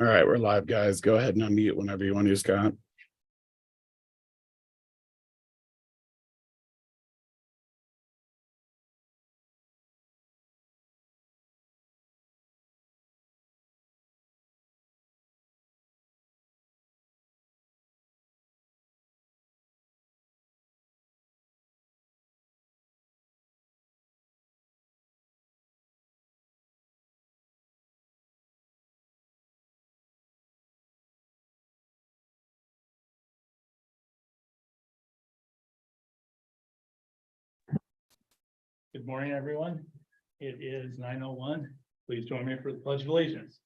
All right, we're live, guys. Go ahead and unmute whenever you want to, Scott. Good morning, everyone. It is 9:01. Please join me for the Pledge of Allegiance.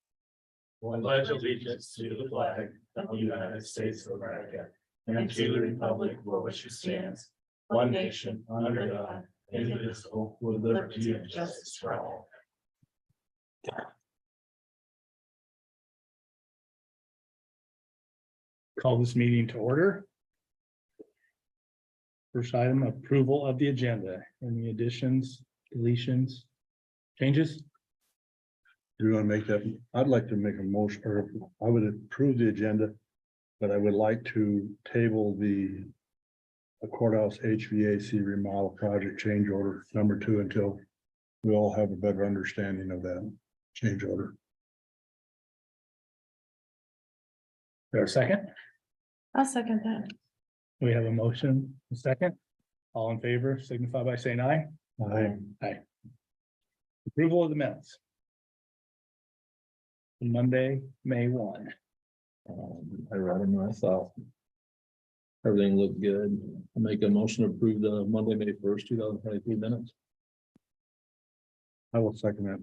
I pledge allegiance to the flag of the United States of America and to the republic for which it stands, one nation under God, indivisible, with liberty and justice for all. Call this meeting to order. First item, approval of the agenda. Any additions, deletions, changes? Do you want to make that? I'd like to make a motion, or I would approve the agenda, but I would like to table the courthouse HVAC remodel project change order number 2 until we all have a better understanding of that change order. There a second? I'll second that. We have a motion, a second. All in favor, signify by saying aye. Aye. Approval of the minutes. Monday, May 1. I read them and I thought everything looked good. I make a motion to approve the Monday, May 1st, 2023 minutes. I will second that.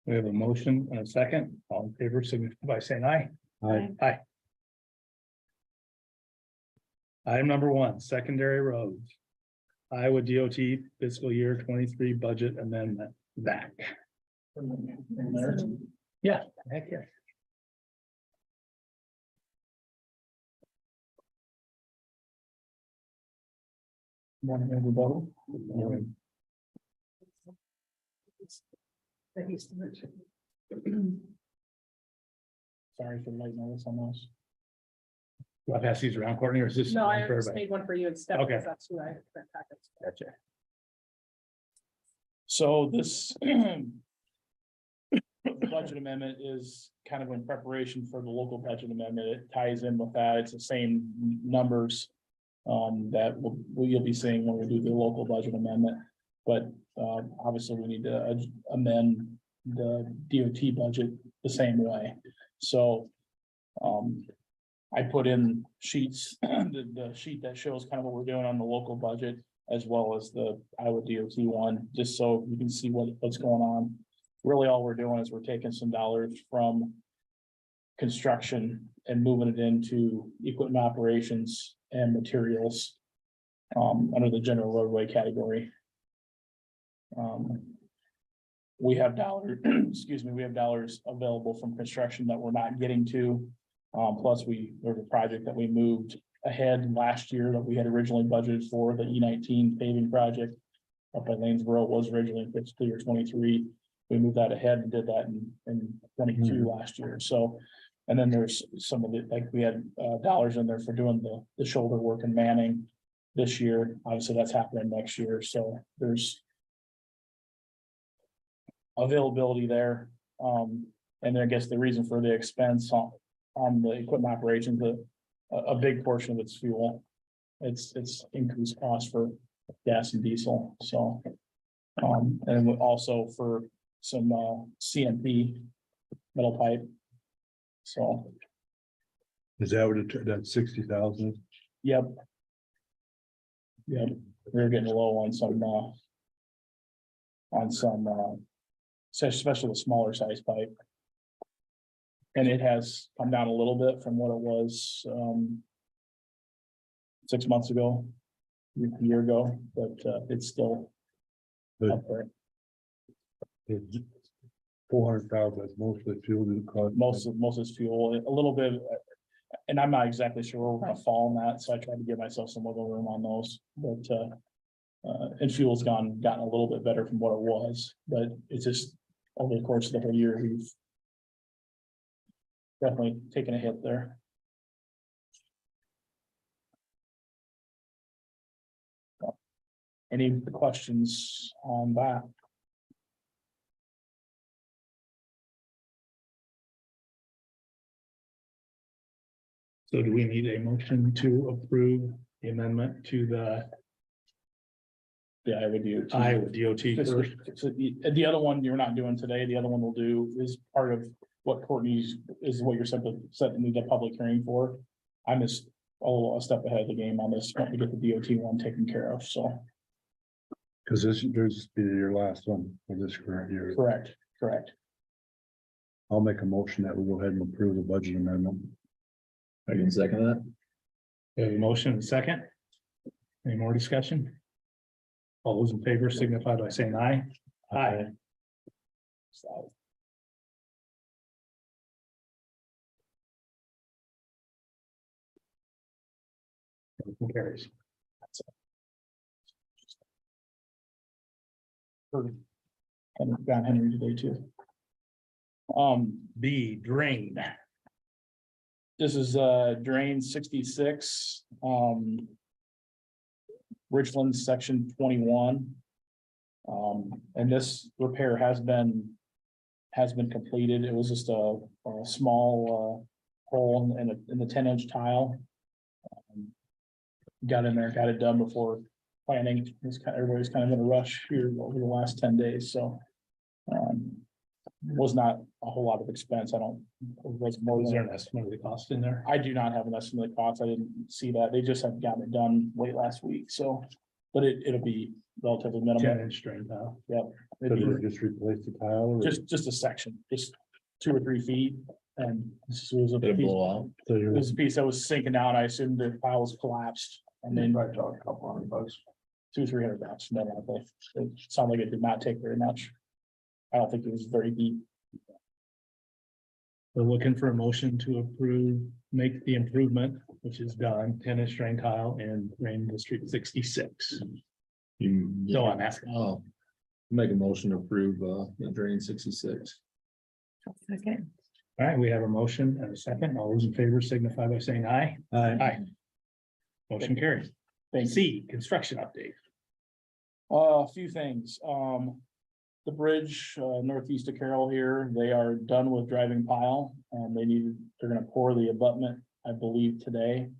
We have a motion and a second. All in favor, signify by saying aye. Aye. Aye. Item number 1, secondary roads. Iowa DOT fiscal year 23 budget amendment back. Yeah, heck yeah. Morning, everybody. Good morning. Sorry for the late notice on those. Do I pass these around, Courtney, or is this? No, one I for just everybody? made one for you and Steph, Okay. because that's who I sent packets. Gotcha. So this the budget amendment is kind of in preparation for the local budget amendment. It ties in with that. It's the same numbers that you'll be seeing when we do the local budget amendment. But obviously we need to amend the DOT budget the same way. So I put in sheets, the sheet that shows kind of what we're doing on the local budget, as well as the Iowa DOT one, just so you can see what's going on. Really, all we're doing is we're taking some dollars from construction and moving it into equipment operations and materials under the general roadway category. We have dollars, excuse me, we have dollars available from construction that we're not getting to. Plus there's a project that we moved ahead last year that we had originally budgeted for, the E19 paving project up at Lanesboro. It was originally fiscal year 23. We moved that ahead and did that in 22 last year. So, and then there's some of the, like we had dollars in there for doing the shoulder work and manning this year. Obviously that's happening next year. So there's availability there. And then I guess the reason for the expense on the equipment operations, a big portion of it's fuel. It's increased cost for gas and diesel. So, and also for some CMP metal pipe. So, Is that what that 60,000? yep. Yep, we're getting low on some especially the smaller size pipe. And it has come down a little bit from what it was 6 months ago, a year ago, but it's still up there. 400,000 is mostly fuel to cost. Most is fuel, a little bit, and I'm not exactly sure where we're gonna fall on that, so I tried to give myself some wiggle room on those, but and fuel's gotten a little bit better from what it was, but it's just over the course of the whole year, definitely taking a hit there. Any questions on that? So do we need a motion to approve the amendment to the Yeah, I would do. Iowa DOT first? So the other one you're not doing today, the other one we'll do is part of what Courtney's, is what you're setting the public hearing for. I'm just a step ahead of the game on this, want to get the DOT one taken care of, so, Cause this be your last one for this current year. correct. I'll make a motion that we go ahead and approve the budget amendment. I can second that. We have a motion and a second. Any more discussion? All those in favor signify by saying aye. Aye. So, Motion carries. and got Henry today too. B, drain. This is drain 66, Richland section 21. And this repair has been completed. It was just a small hole in the 10-inch tile. Got in there, got it done before planning. Everybody's kind of in a rush here over the last 10 days, so. Was not a whole lot of expense. I don't. It was more Was than there an estimate of the cost in there? I do not have an estimate of cost. I didn't see that. They just have gotten it done late last week, so. But it'll be relatively minimal. 10-inch drain tile. Yep. So It'd do be we just replace the tile? Or- just a section, just 2 or 3 feet. And this was a Did it piece, blow out? So it you're, was a piece that was sinking down. I assumed the pile was collapsed and then Probably talk a couple $100. $200-300. No, it sounded like it did not take very much. I don't think it was very deep. We're looking for a motion to approve, make the improvement, which is done, 10-inch drain tile in drain district 66. So I'm asking. Oh, make a motion to approve, the drain 66. Second. All right, we have a motion and a second. All those in favor signify by saying aye. Aye. Motion carries. Thanks. C, construction update. A few things, the bridge, northeast of Carroll here, they are done with driving pile, and they're gonna pour the abutment, I believe, today.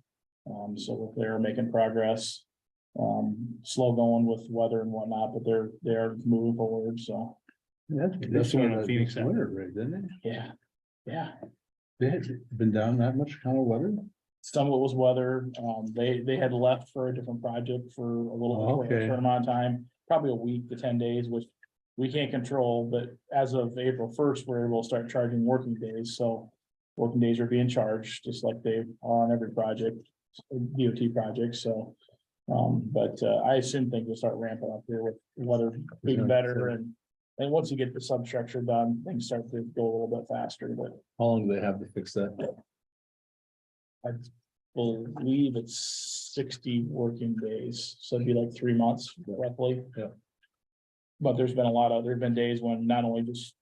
So they're making progress, slow going with weather and whatnot, but they're moving forward, so, That's one of the Phoenix Center. winter, right, didn't yeah. Yeah, they? They had been down that much kind of weather? some of it was weather, they had left for a different project for a little bit, for a Okay. short amount of time, probably a week to 10 days, which we can't control, but as of April 1st, we're able to start charging working days, so working days are being charged, just like they are on every project, DOT project, so. I assume things will start ramping up here with weather being better, and once you get the substructure done, things start to go a little bit faster, but How long do they have to fix that? I believe it's 60 working days, so it'd be like 3 months roughly. Yeah. But there've been days when not only just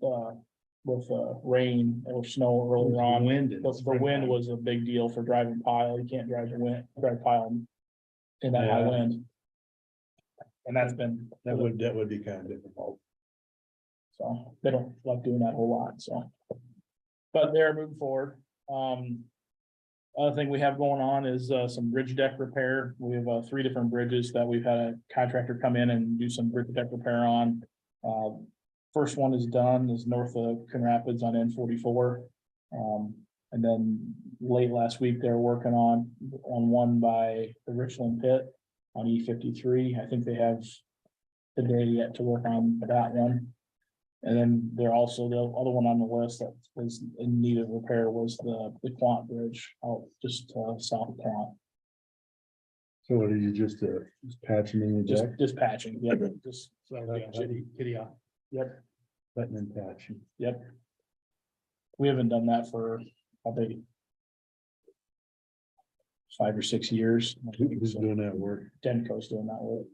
with rain or snow earlier on, Wind. the wind was a big deal for driving pile. You can't drive pile in that high Yeah. wind. And that's been, That would be kind of difficult. so they don't like doing that a whole lot, so. But they're moving forward. Other thing we have going on is some bridge deck repair. We have 3 different bridges that we've had a contractor come in and do some bridge deck repair on. First one is done, is north of Coon Rapids on N44. And then late last week, they're working on one by the Richland Pit on E53. I think they have today yet to work on that one. And then they're also, the other one on the list that was in need of repair was the Quant Bridge out just south of Quant. So what are you just patching in the deck? Just patching, yep, just, Kitty off. yep, Letting and patching. yep. We haven't done that for probably 5 or 6 years. Who's doing that work? Denco's doing that work.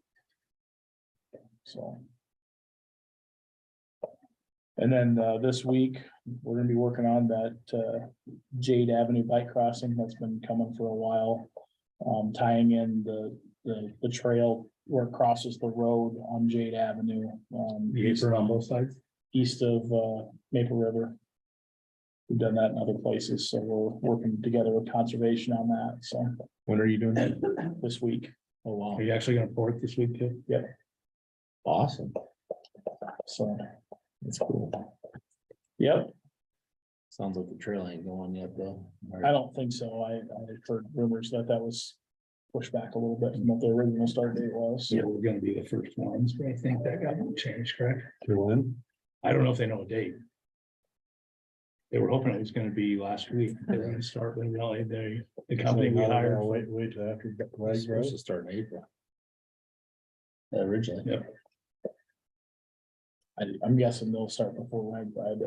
So. And then this week, we're gonna be working on that Jade Avenue bike crossing that's been coming for a while. Tying in the trail where it crosses the road on Jade Avenue. The apron on both sides? East of Maple River. We've done that in other places, so we're working together with conservation on that, so When are you doing that? this week. Oh, wow. Are you actually gonna pour it this week too? Awesome. So, That's cool. yep, Sounds like the trail ain't going yet, though. I don't think so. I heard rumors that was pushed back a little bit from what the original start date was. Yeah, we're gonna be the first ones, but I think that got changed, correct? To when? I don't know if they know a date. They were hoping it was gonna be last week. They're gonna start, but really, the company we hired. Wait till after. It's Right, supposed to start in April. Originally. Yeah. I'm guessing they'll start before Rag Ride.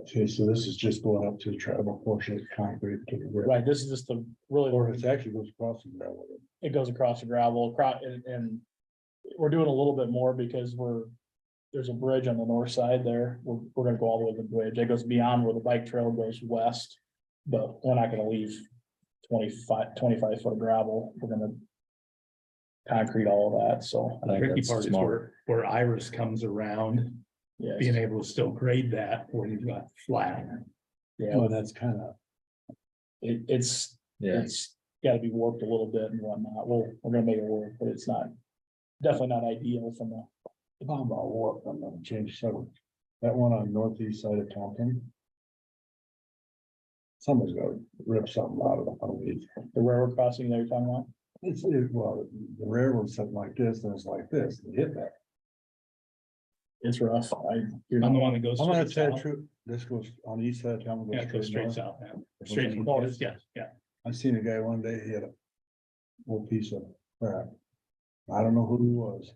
Okay, so this is just going up to the travel portion of concrete to the river. Right, this is just the really. Or it actually goes across the gravel. It goes across the gravel, and we're doing a little bit more because there's a bridge on the north side there. We're gonna go all the way to the bridge. It goes beyond where the bike trail goes west. But we're not gonna leave 25 foot of gravel. We're gonna concrete all of that, so, I think Tricky that's part is smart. where Iris comes around, being yes. able to still grade that when you've got flat. Yeah, Well, that's kind of, it's Yeah, gotta be worked a little bit and whatnot. We're gonna make it work, but it's definitely not ideal from a. talking about what, I'm gonna change subject. That one on northeast side of Taunton. Someone's gonna rip something out of it. The railroad crossing that you're talking about? Well, the railroad's something like this, and it's like this, they hit that. It's rough. You're I'm the not, one that goes. I'm gonna straight tell you south. the truth, this goes on the east side of town. Yeah, it goes straight north. south, yeah. Straight, Goes oh, in- it's- yeah. I seen a guy one day, he had a little piece of crap. I don't know who he was.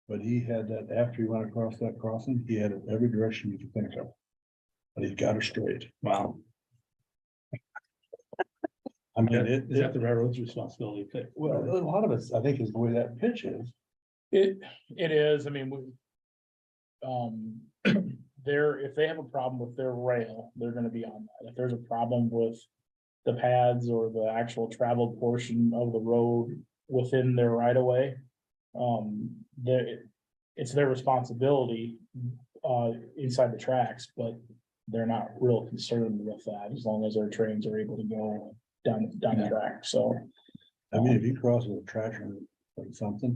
But he had that, after he went across that crossing, he had it every direction you could think of. But he got it straight. Wow. I mean, Is that the railroad's responsibility? to- well, a lot of it, I think, is the way that pitch is. it is, I mean, if they have a problem with their rail, they're gonna be on that. If there's a problem with the pads or the actual traveled portion of the road within their right of way, it's their responsibility, inside the tracks, but they're not real concerned with that as long as their trains are able to go down the track, so. I mean, if you cross with a tractor or something,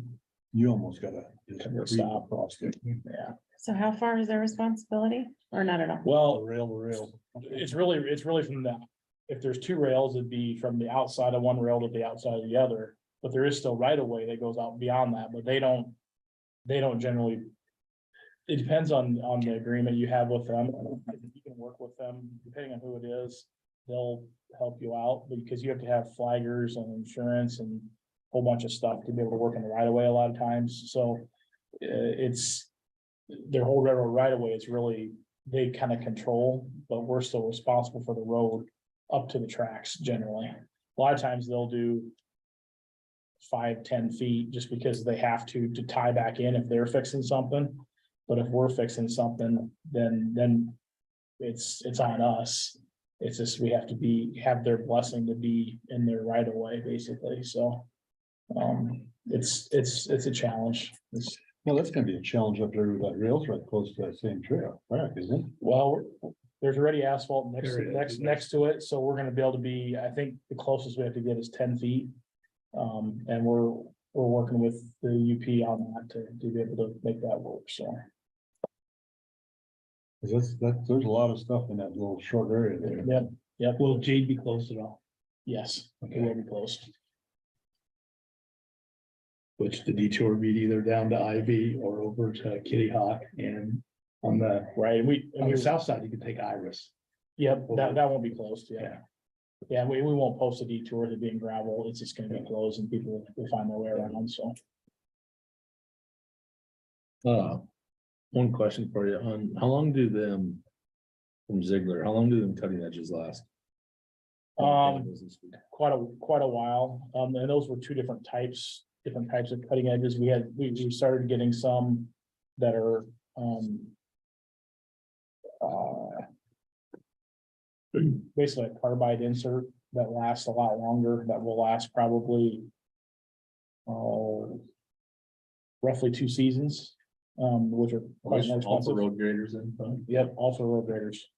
you almost gotta just Gotta creep stop. across it. Yeah, So how far is their responsibility or not at all? well, Rail to rail. it's really from that. If there's two rails, it'd be from the outside of one rail to the outside of the other, but there is still right of way that goes out beyond that, but they don't generally. It depends on the agreement you have with them. You can work with them, depending on who it is, they'll help you out, because you have to have flaggers and insurance and a whole bunch of stuff to be able to work in the right of way a lot of times, so. It's their whole railroad right of way is really, they kind of control, but we're still responsible for the road up to the tracks generally. A lot of times they'll do 5-10 feet just because they have to tie back in if they're fixing something. But if we're fixing something, then it's on us. It's just, we have to have their blessing to be in their right of way, basically, so. It's a challenge. Well, that's gonna be a challenge up there with that rails right close to that same trail, right, isn't it? Well, there's already asphalt There it is. next to it, so we're gonna be able to be, I think the closest we have to get is 10 feet. And we're working with the UP on that to be able to make that work, so. 'Cause there's a lot of stuff in that little short area there. Yep, Will Jade be closed at all? yes, it will be closed. Which the detour be either down to Ivy or over to Kitty Hawk, and on the, Right, on the south side, you can take Iris. yep, that won't be closed, yeah. Yeah. Yeah, we won't post a detour to being gravel, it's just gonna be closed and people will find their way around, so. One question for you on, how long do them from Ziegler, how long do them cutting edges last? Quite a while, and those were two different types of cutting edges. We started getting some that are Basically a carbide insert that lasts a lot longer, that will last probably roughly 2 seasons, which are quite more All for expensive. road graders and. Yep, also road graders.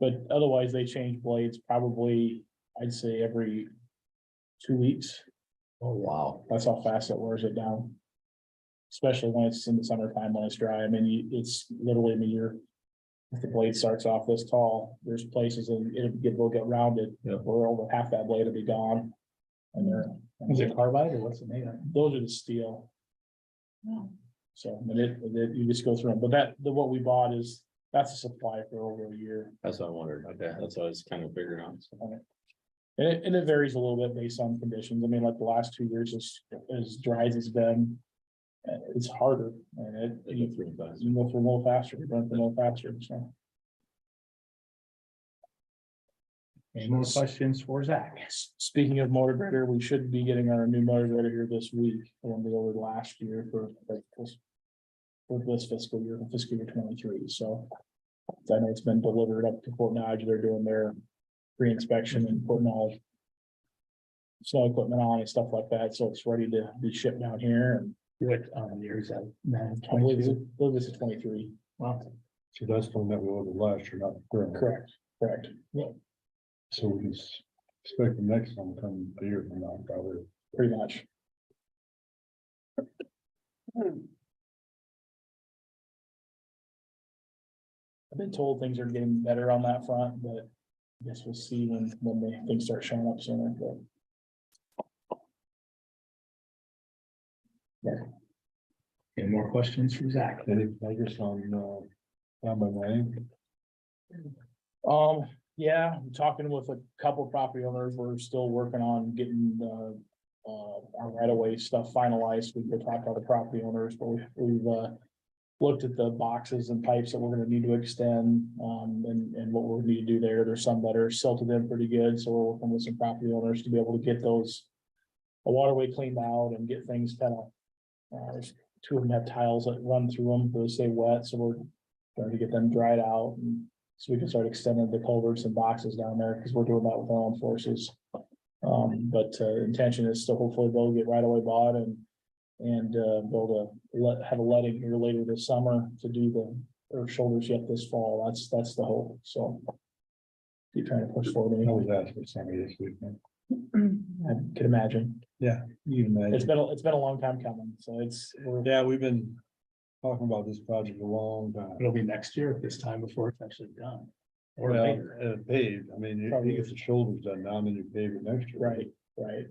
But otherwise, they change blades probably, I'd say every 2 weeks. Oh, wow. That's how fast it wears it down. Especially when it's in the summertime, when it's dry. I mean, it's literally, I mean, if the blade starts off this tall, there's places and will get rounded. Yep. Where over half that blade will be gone. And Is it carbide or what's it made of? those are the steel. So, and you just go through them, but what we bought that's a supply for over a year. That's what I wondered. Okay, that's what I was kind of figuring out. And it varies a little bit based on conditions. I mean, like the last 2 years, as dry as it's been, it's harder and you Through and fast. can go through a little faster, you run through a little faster, so. Any more questions for Zach? Speaking of motor grader, we should be getting our new motor grader here this week, when we ordered last year for this fiscal year 23, so. I know it's been delivered up to Fort Dodge, they're doing their pre-inspection and putting all snow equipment on and stuff like that, so it's ready to be shipped down here, and What, years out? I believe this is 23. Wow. So that's the one that we ordered last year, not the current. Correct. Yeah, So we can expect the next one coming a year from now, probably. pretty much. I've been told things are getting better on that front, but I guess we'll see when things start showing up sooner, but. Any more questions for Zach? Any progress on, Campbell Lane? Yeah, I'm talking with a couple property owners. We're still working on getting our right of way stuff finalized. We could talk to other property owners, but we've looked at the boxes and pipes that we're gonna need to extend, and what we'll need to do there. There's some that are silted in pretty good, so we're working with some property owners to be able to get those a waterway cleaned out and get things kind of, there's 2 of them have tiles that run through them, they stay wet, so we're trying to get them dried out, and so we can start extending the culverts and boxes down there, because we're doing that with our own forces. But intention is to hopefully they'll get right away bought and build have a letting here later this summer to do the shoulders yet this fall. That's the hope, so. Keep trying to push forward. I was asked for somebody this weekend. I can imagine. Yeah, you can It's imagine. been a long time coming, so Yeah, we've been talking about this project a long time. It'll be next year at this time before it's actually done. Or Well, later. paved, I mean, you get the shoulders done now, then you pave it next year. right.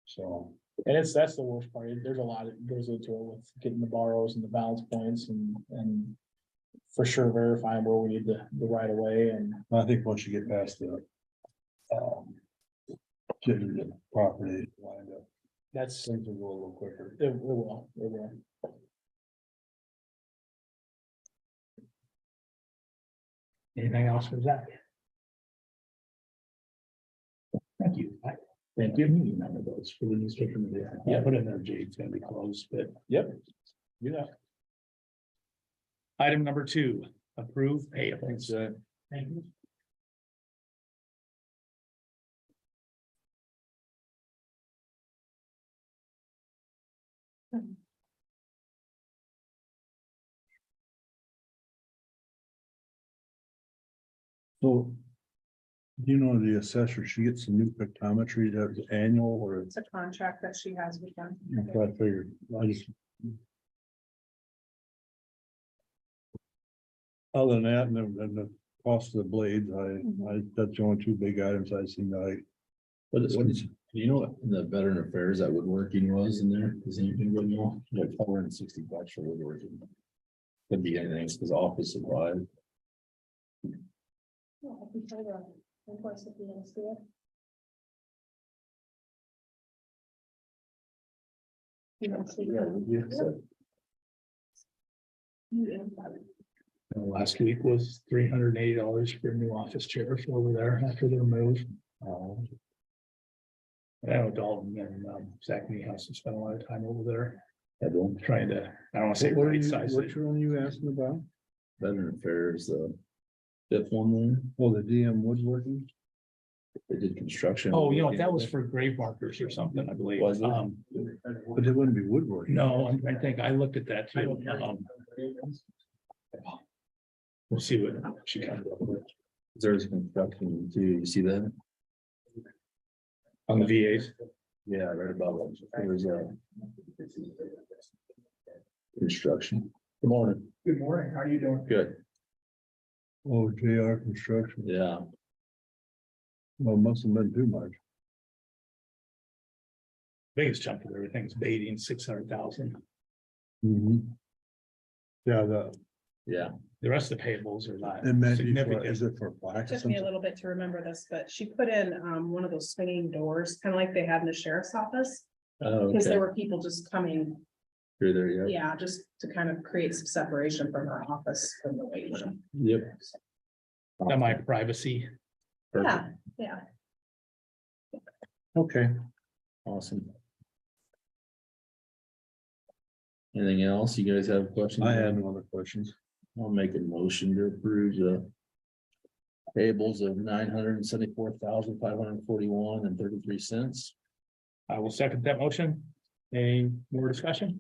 So, And that's the worst part. There's a lot that goes into it with getting the borrows and the balance points and for sure verifying where we need the right of way, and I think once you get past the getting the property lined up, that's, things will go a little quicker. it will. Anything else for Zach? Thank you. Thank you. You remember those for the newspaper media. Yeah, put in there, Jay, it's gonna be closed, but. Yep. Yeah. Item number 2, approve payables. Thank you. So. You know, the assessor, she gets some new pictometry, that's annual or It's a contract that she has with them. that's what I figured, I just. Other than that, and the cost of the blades, that's the only 2 big items I seen, What is, do you know what the veteran affairs that woodworking was in there? Does anybody know? Like $460 for woodworking. Could be anything, because office supplies. I can try to invoice if you want to see it. You don't see it. Last week was $380 for a new office chair over there after their move. I know Dalton and Zach Niehaus have spent a lot of time over there. Federal, trying to, I don't wanna say What are right you, size it. which one are you asking about? Veteran Affairs, the fifth one there, Oh, the DM woodworking? they did construction. Oh, you know, that was for grave markers or something, I believe. Was it? But it wouldn't be woodworking. No, I think I looked at that too. We'll see what she comes up with There's construction too, you see that? on the VAs. Yeah, I read about it. There's a. Construction. Good morning. Good morning, how are you doing? Good, Oh, JR Construction. yeah. Well, mustn't have been too much. Biggest chunk of everything's baiting, 600,000. Yeah, Yeah, The rest of the payables are not it meant, is significant. it for plaque? Took me a little bit to remember this, but she put in one of those swinging doors, kind of like they had in the sheriff's office. oh, Because okay, there were people just coming, you're there, yeah, yeah, just to kind of create some separation from her office from the wage. yep. Semi-privacy. Yeah, yeah. Okay, awesome. Anything else? You guys have questions? I had no other questions. I'll make a motion to approve the payables of $974,541.33. I will second that motion. Any more discussion?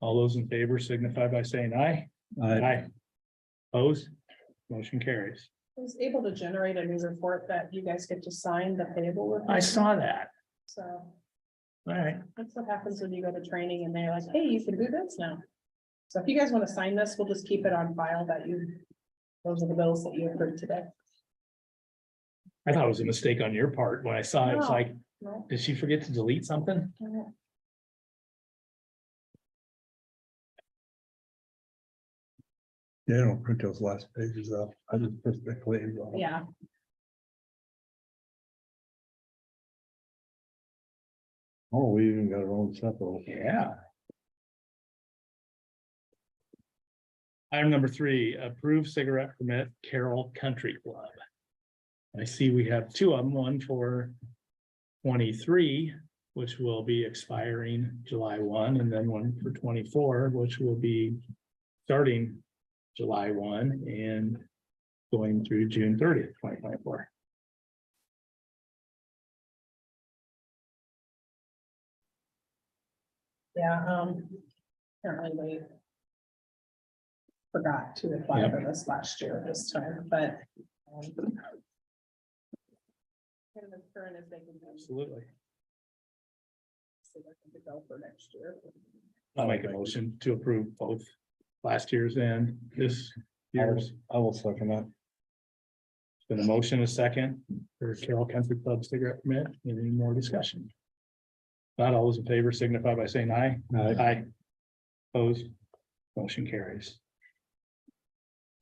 All those in favor signify by saying aye. Aye. Opposed? Motion carries. I was able to generate a new report that you guys get to sign the payable report. I saw that. So All right. that's what happens when you go to training and they're like, hey, you can do this now. So if you guys want to sign this, we'll just keep it on file that those are the bills that you approved today. I thought it was a mistake on your part. When I saw it, it's No. like, No. did she forget to delete something? Yeah, I don't print those last pages out. I just print the claims off. Yeah, Oh, we even got our own separate. Yeah. Item number 3, approve cigarette permit Carroll Country Club. I see we have two of them, one for 23, which will be expiring July 1, and then one for 24, which will be starting July 1 and going through June 30th, 2024. yeah, apparently they forgot to apply Yep. for this last year this time, but kind of as current as they can be. Absolutely. So they're good to go for next year. I'll make a motion to approve both last year's and this year's. I will second that. Been a motion, a second for Carroll Country Club cigarette permit. Any more discussion? Not all those in favor signify by saying aye. Aye. Opposed? Motion carries.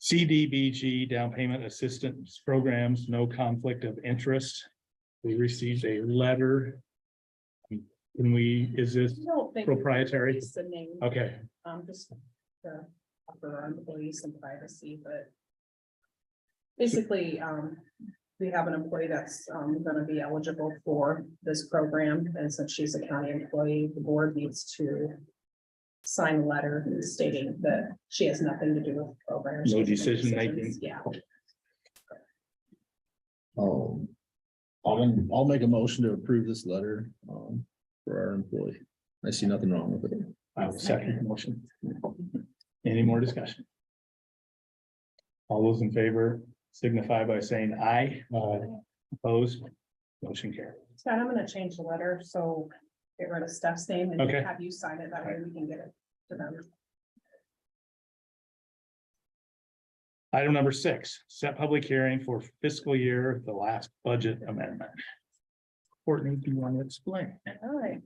CDBG down payment assistance programs, no conflict of interest. We received a letter. Can we, is this I don't think. proprietary? Release the name, Okay, just to offer our employees some privacy, but. Basically, we have an employee that's gonna be eligible for this program, and since she's a county employee, the board needs to. Sign a letter stating that she has nothing to do with the program. She No doesn't make decision making. decisions. Yeah, I'll make a motion to approve this letter, for our employee. I see nothing wrong with it. I will second the motion. Any more discussion? All those in favor signify by saying aye. Opposed? Motion carried. Scott, I'm gonna change the letter, so get rid of Steph's name and Okay. have you sign it, that way we can get it to them. Item number 6, set public hearing for fiscal year, the last budget amendment. Courtney, do you want to explain? All right.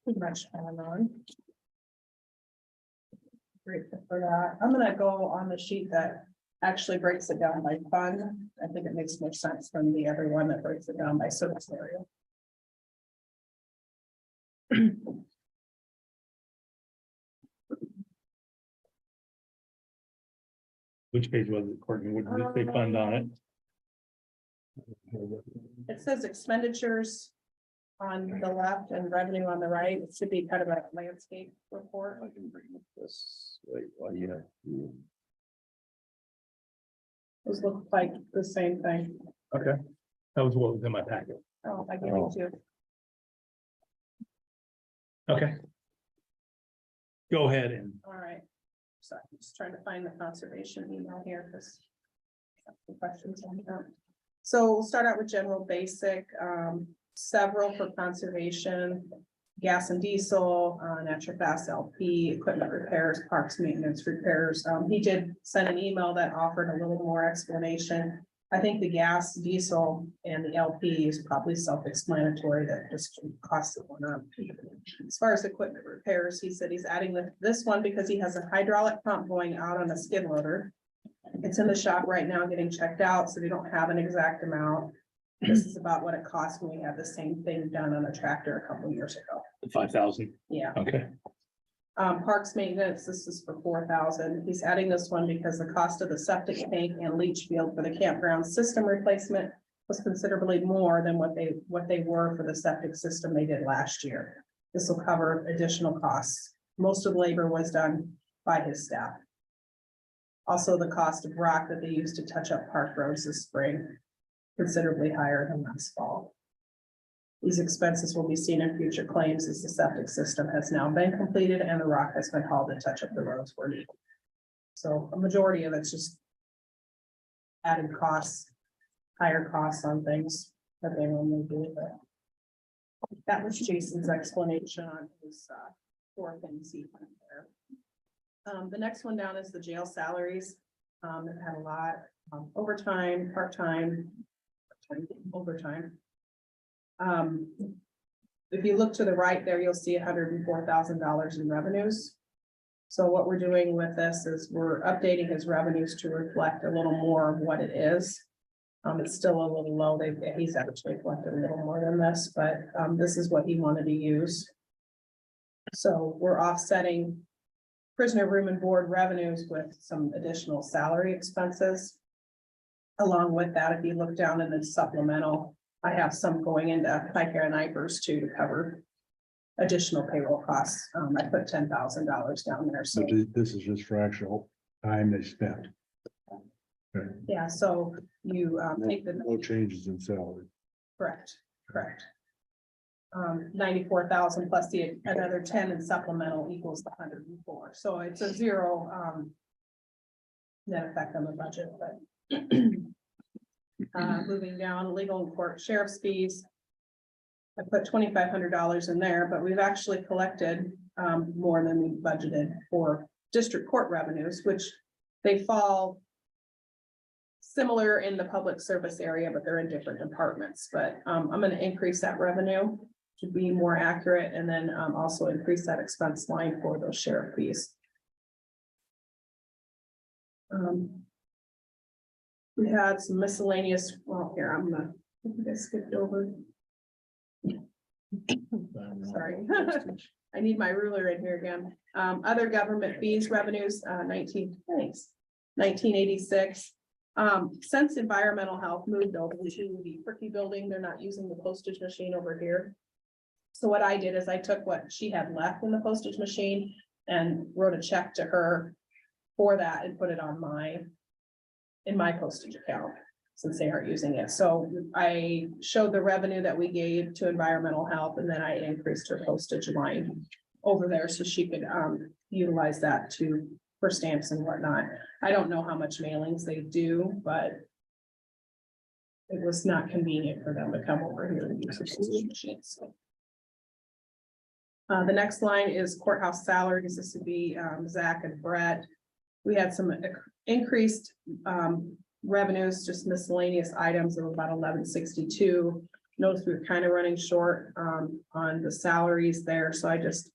Pretty much going on. Grateful for that. I'm gonna go on the sheet that actually breaks it down by fund. I think it makes more sense than the other one that breaks it down by service area. Which page was it, Courtney? Would you say fund on it? It says expenditures on the left and revenue on the right. It should be kind of a landscape report. I can bring up this, wait, well, you have to. Those look like the same thing. Okay. That was what was in my packet. Oh, I give you two. Okay. Go ahead and, All right. So I'm just trying to find the conservation email here because. Questions on that. So we'll start out with general basic, several for conservation. Gas and diesel, natural gas LP, equipment repairs, parks maintenance repairs. He did send an email that offered a little more explanation. I think the gas, diesel and the LP is probably self-explanatory, that just costs it one up. As far as equipment repairs, he said he's adding this one because he has a hydraulic pump going out on a skid loader. It's in the shop right now getting checked out, so we don't have an exact amount. This is about what it cost when we had the same thing done on a tractor a couple years ago. 5,000. Yeah. Okay. Parks maintenance, this is for 4,000. He's adding this one because the cost of the septic tank and leach field for the campground system replacement was considerably more than what they were for the septic system they did last year. This will cover additional costs. Most of the labor was done by his staff. Also, the cost of rock that they used to touch up park roads this spring, considerably higher than last fall. These expenses will be seen in future claims as the septic system has now been completed and the rock has been hauled to touch up the roads where needed. So a majority of it's just added costs, higher costs on things that they normally do. But that was Jason's explanation on his 4 things he put there. The next one down is the jail salaries. They've had a lot, overtime, part-time, overtime. If you look to the right there, you'll see $104,000 in revenues. So what we're doing with this is we're updating his revenues to reflect a little more of what it is. It's still a little low. He's actually collected a little more than this, but this is what he wanted to use. So we're offsetting prisoner room and board revenues with some additional salary expenses. Along with that, if you look down in the supplemental, I have some going into FICA and IPERS too to cover additional payroll costs. I put $10,000 down there. So But this is just for actual time they spent. Okay. yeah, so you take the No changes in salary. correct. 94,000 plus another 10 in supplemental equals the 104. So it's a zero net effect on the budget, but moving down, legal and court sheriff's fees. I put $2,500 in there, but we've actually collected more than we budgeted for district court revenues, which they fall similar in the public service area, but they're in different departments. But I'm going to increase that revenue to be more accurate, and then also increase that expense line for those sheriff fees. We had some miscellaneous, well, here, I think I skipped over. Sorry. I need my ruler in here again. Other government fees, revenues, 1986. Since environmental health moved over to the Fricky building, they're not using the postage machine over here. So what I did is I took what she had left in the postage machine and wrote a check to her for that and put it on in my postage account, since they aren't using it. So I showed the revenue that we gave to environmental health, and then I increased her postage line over there so she could utilize that for stamps and whatnot. I don't know how much mailings they do, but it was not convenient for them to come over here and use the postage machines. The next line is courthouse salaries. This would be Zach and Brett. We had some increased revenues, just miscellaneous items of about 1162. Notice we're kind of running short on the salaries there, so I just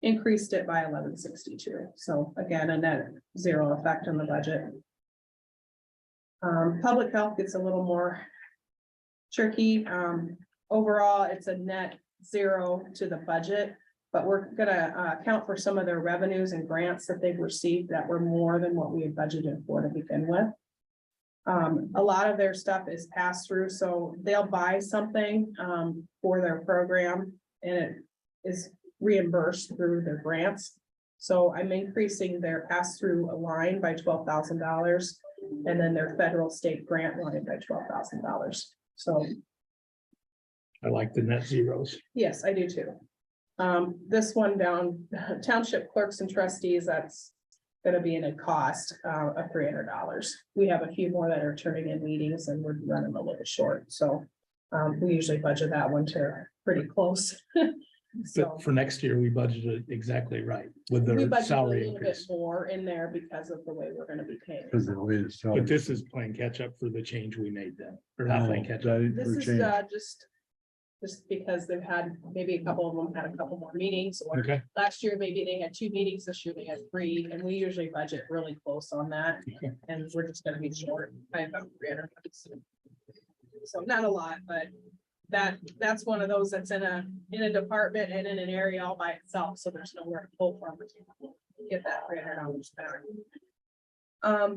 increased it by 1162. So again, a net zero effect on the budget. Public health gets a little more tricky. Overall, it's a net zero to the budget, but we're gonna account for some of their revenues and grants that they've received that were more than what we had budgeted for to begin with. A lot of their stuff is passed through, so they'll buy something, for their program and it is reimbursed through their grants. So I'm increasing their pass-through line by $12,000 and then their federal state grant line by $12,000. So I like the net zeros. yes, I do too. This one down, township clerks and trustees, that's gonna be in a cost of $300. We have a few more that are turning in meetings and we're running a little short, so we usually budget that one to pretty close. So But for next year, we budgeted exactly right with we the budgeted a salary little bit increase. more in there because of the way we're gonna be paying. Because of the way it's. But this is playing catch up for the change we made then, or not playing catch up. This is just because they've had, maybe a couple of them had a couple more meetings, or Okay, last year, maybe they had 2 meetings, this year they had 3, and we usually budget really close on that. Okay. And we're just gonna be short by about 300. So not a lot, but that's one of those that's in a department and in an area all by itself, so there's nowhere to pull from to get that $300 back.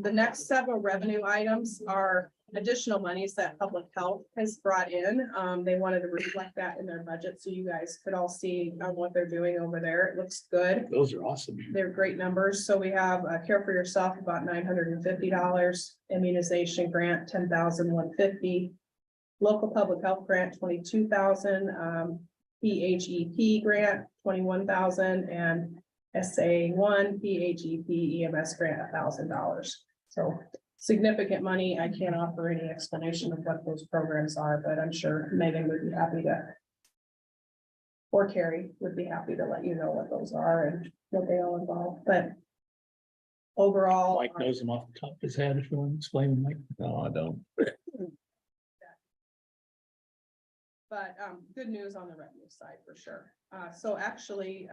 The next several revenue items are additional monies that public health has brought in. They wanted to reflect that in their budget, so you guys could all see what they're doing over there. It looks good. those are awesome. They're great numbers. So we have Care for Yourself, about $950, immunization grant, $10,150. Local public health grant, $22,000, PHEP grant, $21,000, and SA1 PHEP EMS grant, $1,000. So significant money. I can't offer any explanation of what those programs are, but I'm sure Megan would be happy to. Or Carrie would be happy to let you know what those are and what they all involve, but. Overall. Mike knows them off the top of his head, if you want to explain them, Mike. No, I don't. But good news on the revenue side for sure. So actually,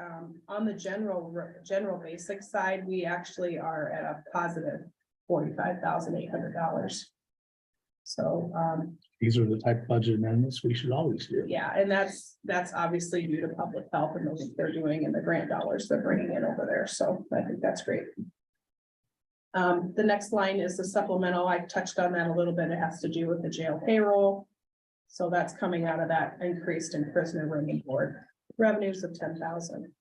on the general basic side, we actually are at a positive $45,800. So These are the type of budget amendments we should always do. yeah, and that's obviously due to public health and those they're doing and the grant dollars they're bringing in over there. So I think that's great. The next line is the supplemental. I touched on that a little bit. It has to do with the jail payroll. So that's coming out of that increased in prisoner room and board revenues of 10,000.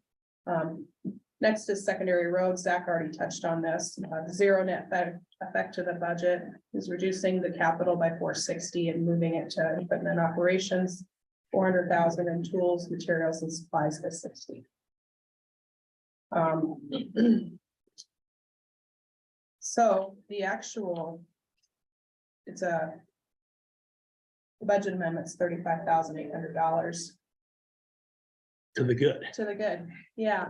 Next is secondary roads. Zach already touched on this. Zero net effect to the budget is reducing the capital by 460 and moving it to equipment operations, 400,000 in tools, materials and supplies by 60. So the actual, it's a budget amendments, $35,800 To the good. to the good. Yeah.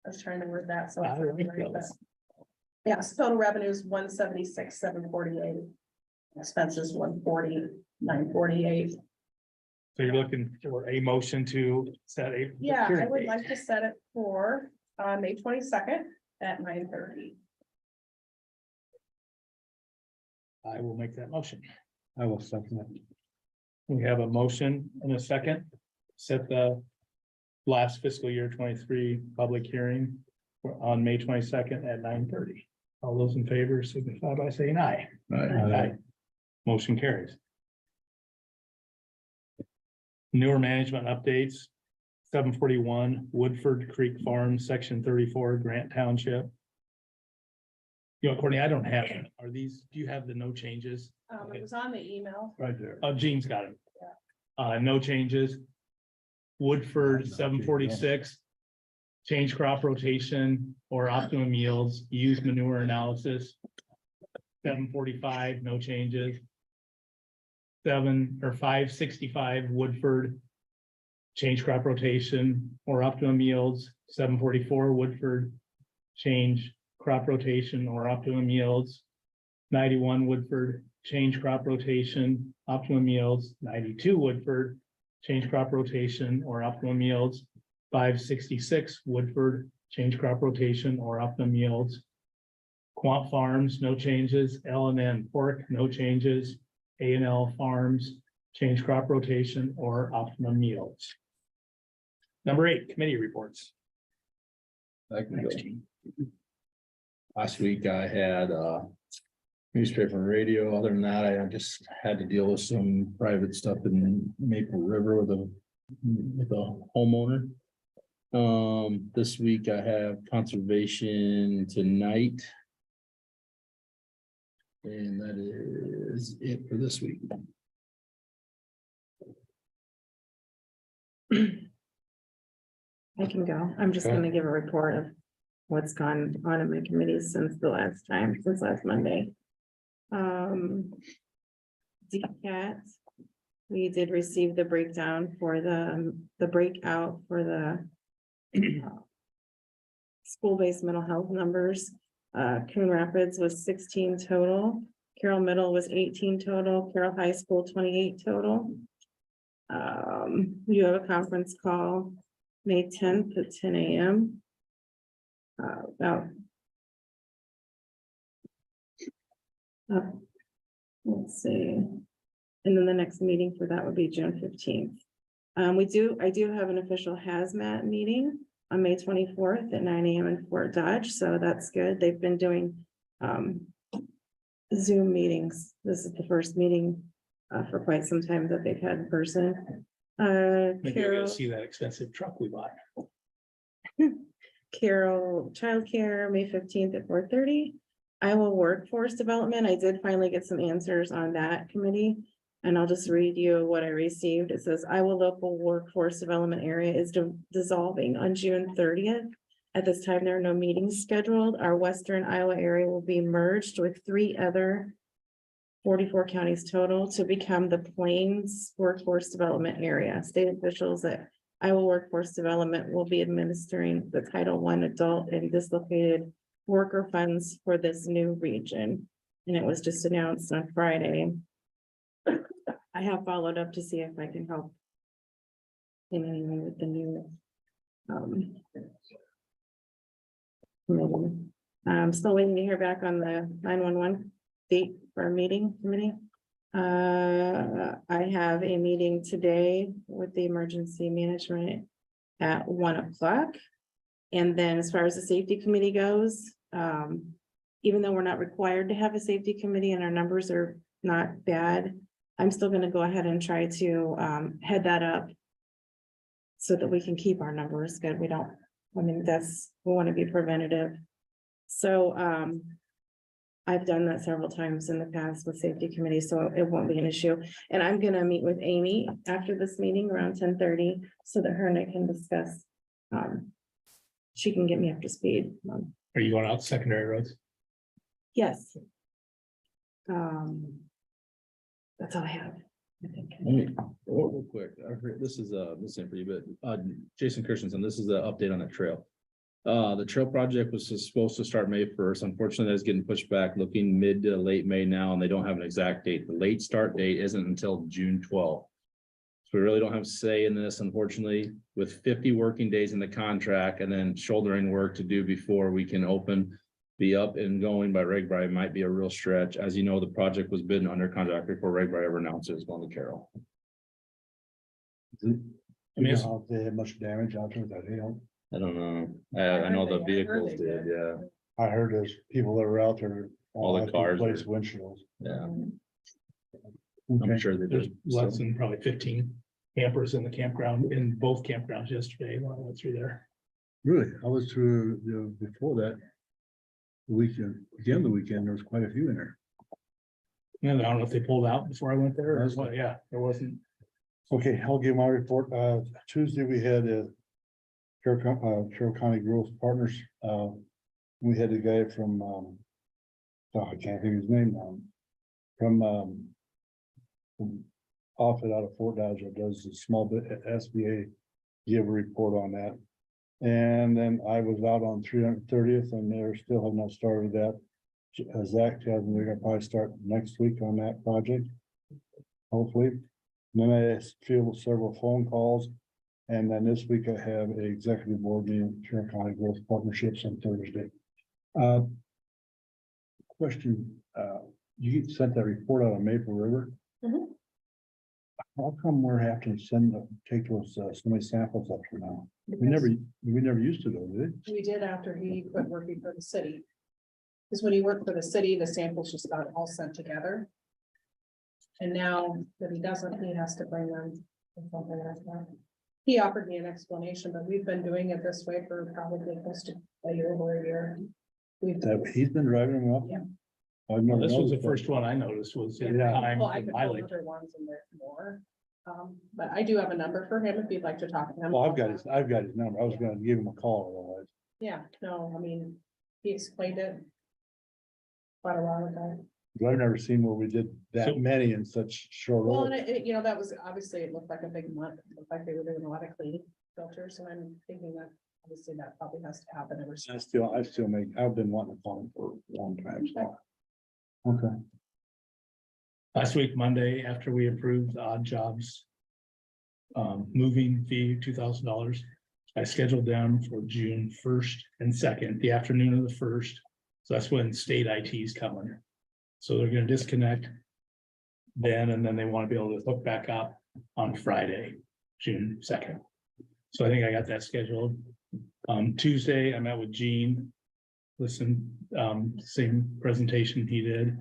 I was trying to word that, so. I like right, but- those. Yes, total revenues, 176,748. Expenses, 140,948. So you're looking for a motion to set a. Yeah, I hearing would date. like to set it for May 22nd at 9:30. I will make that motion. I will second it. We have a motion and a second. Set the last fiscal year 23 public hearing on May 22nd at 9:30. All those in favor signify by saying aye. Aye. Motion carries. Newer management updates. 741 Woodford Creek Farm, section 34, Grant Township. You know, Courtney, I don't have, are these, do you have the no changes? It was on the email. Right there. Oh, Gene's got it. No changes. Woodford 746. Change crop rotation or optimum yields, use manure analysis. 745, no changes. 565 Woodford. Change crop rotation or optimum yields, 744 Woodford. Change crop rotation or optimum yields. 91 Woodford, change crop rotation, optimum yields. 92 Woodford, change crop rotation or optimum yields. 566 Woodford, change crop rotation or optimum yields. Quant Farms, no changes. L&N Pork, no changes. A&L Farms, change crop rotation or optimum yields. Number 8, committee reports. I can go. Thanks, Gene. Last week I had newspaper and radio. Other than that, I just had to deal with some private stuff in Maple River with a homeowner. This week I have conservation tonight. And that is it for this week. I can go. I'm just Okay. gonna give a report of what's gone on in my committees since last Monday. DCAT, we did receive the breakdown for the breakout for the school-based mental health numbers. Coon Rapids was 16 total. Carroll Middle was 18 total. Carroll High School 28 total. You have a conference call May 10th at 10 a.m. About. Let's see. And then the next meeting for that would be June 15th. I do have an official hazmat meeting on May 24th at 9 a.m. in Fort Dodge, so that's good. They've been doing Zoom meetings. This is the first meeting for quite some time that they've had in person. Maybe you'll Carol, see that expensive truck we bought. Carroll Childcare, May 15th at 4:30. Iowa Workforce Development, I did finally get some answers on that committee. And I'll just read you what I received. It says Iowa Local Workforce Development Area is dissolving on June 30th. At this time, there are no meetings scheduled. Our Western Iowa area will be merged with 3 other 44 counties total to become the Plains Workforce Development Area. State officials at Iowa Workforce Development will be administering the Title I adult and dislocated worker funds for this new region. And it was just announced on Friday. I have followed up to see if I can help in any way with the new committee. I'm still waiting to hear back on the 911 date for our meeting committee. I have a meeting today with the emergency management at 1 o'clock. And then as far as the safety committee goes, even though we're not required to have a safety committee and our numbers are not bad, I'm still gonna go ahead and try to head that up so that we can keep our numbers good. We want to be preventative. So I've done that several times in the past with safety committees, so it won't be an issue. And I'm gonna meet with Amy after this meeting around 10:30 so that her and I can discuss. She can get me up to speed. Are you going out secondary roads? Yes. That's all I have. I think. Real quick, this is for you, but Jason Christensen, this is the update on the trail. The trail project was supposed to start May 1st. Unfortunately, that's getting pushed back, looking mid to late May now, and they don't have an exact date. The late start date isn't until June 12th. So we really don't have a say in this, unfortunately, with 50 working days in the contract and then shouldering work to do before we can be up and going by Regby might be a real stretch. As you know, the project was bid under contract before Regby ever announced it was going to Carroll. I mean, if they had much damage out there that hail. I don't know. I know the vehicles they did, yeah, I heard there's people that were out there. All the had to cars replace were- windshields. yeah. I'm Okay. sure they There's did. less than probably 15 campers in the campground, in both campgrounds yesterday, when I went through there. Really, I was through, before that. The weekend, again, the weekend, there was quite a few in there. And I don't know if they pulled out before I went there or That's what, yeah, there wasn't. Okay, I'll give my report. Tuesday, we had Carroll County Growth Partners. We had a guy from, I can't think of his name now. From outfit out of Fort Dodge that does the small bit SBA, give a report on that. And then I was out on 330th and they're still have not started that. Zach tells me they're gonna probably start next week on that project. Hopefully. And then I field several phone calls. And then this week I have an executive board meeting, Carroll County Growth Partnerships on Thursday. Question, you sent that report out on Maple River? Mhm. How come we're having to take those, so many samples up for now? We never used to though, did We did after he quit working for the city. Because when you work for the city, the samples just got all sent together. And now that he doesn't, he has to bring them or something like that. He offered me an explanation, but we've been doing it this way for probably close to a year, over a year. We've, That he's been driving them up? Yeah. I've never This was the noticed that. first one I noticed was in Yeah. time. well, I for could my pull lake. other ones and there's more. But I do have a number for him if you'd like to talk to him. Well, I've got his number. I was gonna give him a call otherwise. Yeah, no, I mean, he explained it quite a while ago. But I've never seen where we did So- that many in such short Well, and order. you know, that was, obviously, it looked like a big month, it looked like they were doing a lot of cleaning filters, and I'm thinking that obviously that probably has to happen every. I still make, I've been wanting to call him for a long time, so. Okay, Last week, Monday, after we approved the odd jobs. Moving fee, $2,000. I scheduled them for June 1st and 2nd, the afternoon of the 1st. So that's when state IT is coming. So they're gonna disconnect. Then, and then they want to be able to hook back up on Friday, June 2nd. So I think I got that scheduled. Tuesday, I met with Gene. Listen, same presentation he did.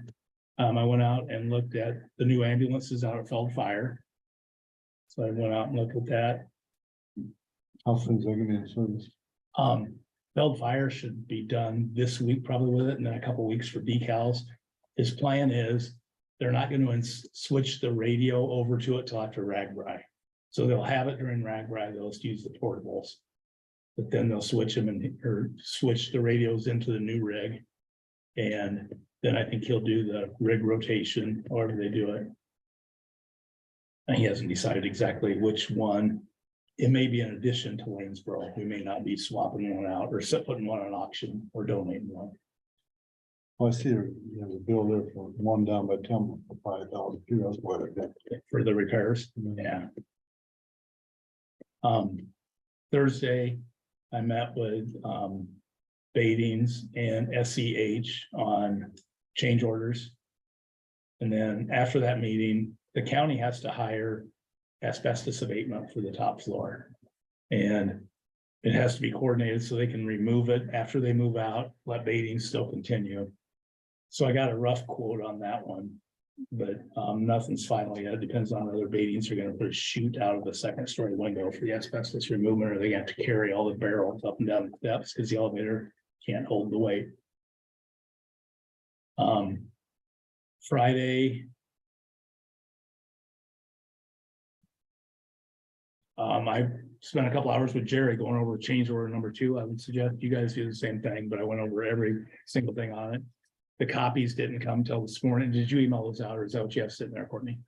I went out and looked at the new ambulances out at Feld Fire. So I went out and looked at that. how soon is that gonna be in service? Feld Fire should be done this week probably with it, and then a couple weeks for decals. His plan is they're not gonna switch the radio over to it till after Ragbri. So they'll have it during Ragbri, they'll just use the portables. But then they'll switch them or switch the radios into the new rig. And then I think he'll do the rig rotation, however they do it. And he hasn't decided exactly which one. It may be in addition to Waynesboro. We may not be swapping one out or putting one on auction or donating one. Well, I see there's a bill there for one down by Tim for 5,000 too. That's what I got. For the repairs, yeah. Thursday, I met with, Badings and SEH on change orders. And then after that meeting, the county has to hire asbestos abatement for the top floor. And it has to be coordinated so they can remove it after they move out, let Badings still continue. So I got a rough quote on that one. But nothing's final yet. It depends on whether Badings are gonna put a chute out of the second story window for the asbestos removal, or they have to carry all the barrels up and down the steps because the elevator can't hold the weight. Friday. I spent a couple hours with Jerry going over change order number 2. I would suggest you guys do the same thing, but I went over every single thing on it. The copies didn't come till this morning. Did you email those out, or is that what you have sitting there, Courtney?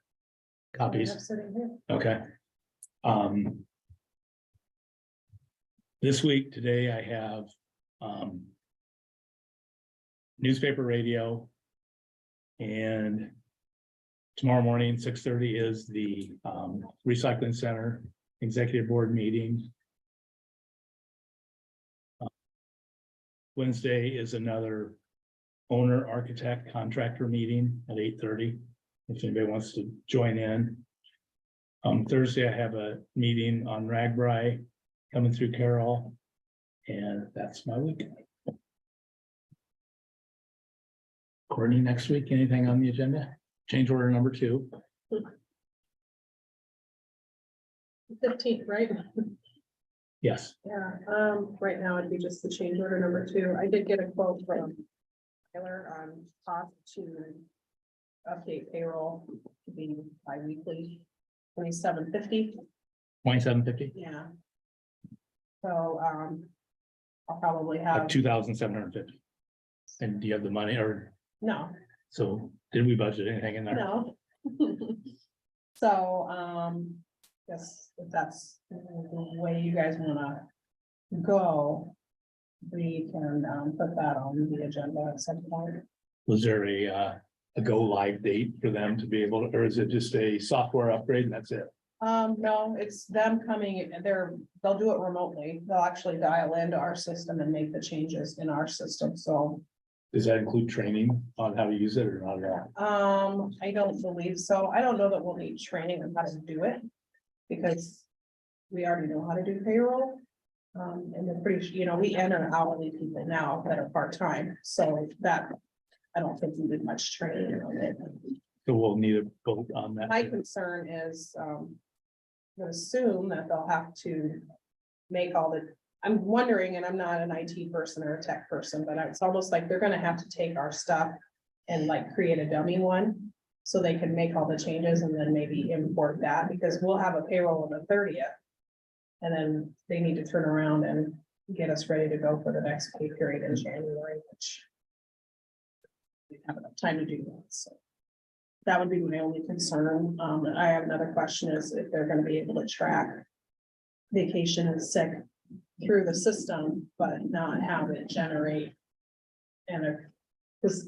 Copies, Sitting here. okay. This week, today, I have newspaper, radio, and tomorrow morning, 6:30 is the recycling center executive board meeting. Wednesday is another owner, architect, contractor meeting at 8:30. If anybody wants to join in. Thursday, I have a meeting on Ragbri coming through Carroll. And that's my week. Courtney, next week, anything on the agenda? Change order number 2. 15th, right? Yes, Yeah, right now it'd be just the change order number 2. I did get a quote from Taylor on cost to update payroll to be bi-weekly, 2750. 2750, Yeah. So, I'll probably have, 2,750. And do you have the money, or no, so did we budget anything in there? no. So, yes, if that's the way you guys wanna go, we can, put that on the agenda at some point. Was there a go live date for them to be able to, or is it just a software upgrade and that's it? No, it's them coming, they'll do it remotely. They'll actually dial into our system and make the changes in our system, so. Does that include training on how to use it or not at all? I don't believe so. I don't know that we'll need training on how to do it. Because we already know how to do payroll. And they're pretty, we enter hourly people now that are part-time, so that, I don't think we did much training on it. So we'll need a vote on that. My concern is, I assume that they'll have to make all the, I'm wondering, and I'm not an IT person or a tech person, but it's almost like they're gonna have to take our stuff and like create a dummy one, so they can make all the changes and then maybe import that, because we'll have a payroll on the 30th. And then they need to turn around and get us ready to go for the next pay period in January, which we have enough time to do that, so. That would be my only concern. I have another question is if they're gonna be able to track vacation and sick through the system, but not have it generate. And because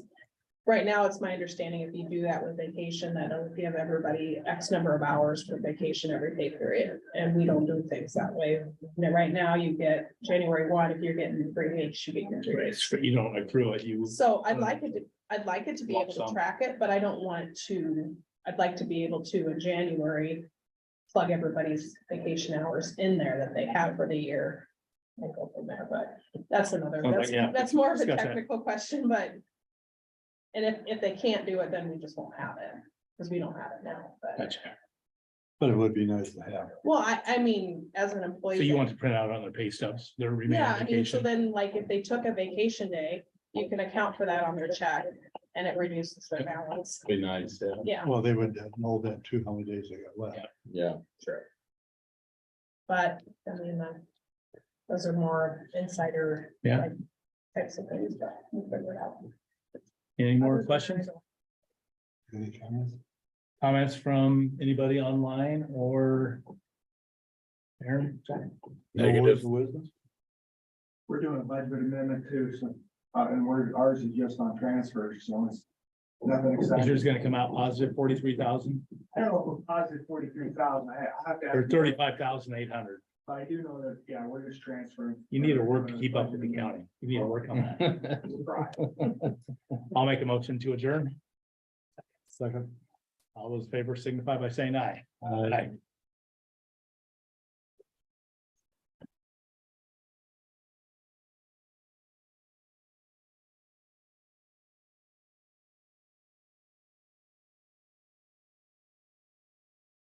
right now, it's my understanding if you do that with vacation, that it'll give everybody X number of hours for vacation every pay period, and we don't do things that way. Right now, you get January 1, if you're getting 3 weeks, you get your 3 weeks. You don't accrue it, you. So I'd like it to be Lump able to sum. track it, but I don't want to, I'd like to be able to in January. Plug everybody's vacation hours in there that they have for the year. And go from there, but that's another, Sounds like, yeah, that's more of a discuss that. technical question, but. And if they can't do it, then we just won't have it, because we don't have it now, but, Gotcha. But it would be nice to have. well, I mean, as an employee. So you want to print out on their pay stubs, their remaining Yeah, I mean, so vacation? then, like, if they took a vacation day, you can account for that on their check, and it reduces their balance, Be nice, yeah. yeah. Well, they would know that too, how many days they got left. Yeah. Sure. But, I mean, those are more insider. Yeah. like, Types of things, but we'll figure it out. Any more questions, Any comments? comments from anybody online or? Aaron? No words of wisdom? We're doing a budget amendment too, so, and ours is just on transfers, so it's nothing Is exciting. yours gonna come out positive 43,000 I don't know if we're positive 43,000, I have to. or 35,800? But I do know that, yeah, we're just transferring. You need to work to keep up with the county. You need to work on that. I'll make a motion to adjourn. Second. All those in favor signify by saying aye. Aye.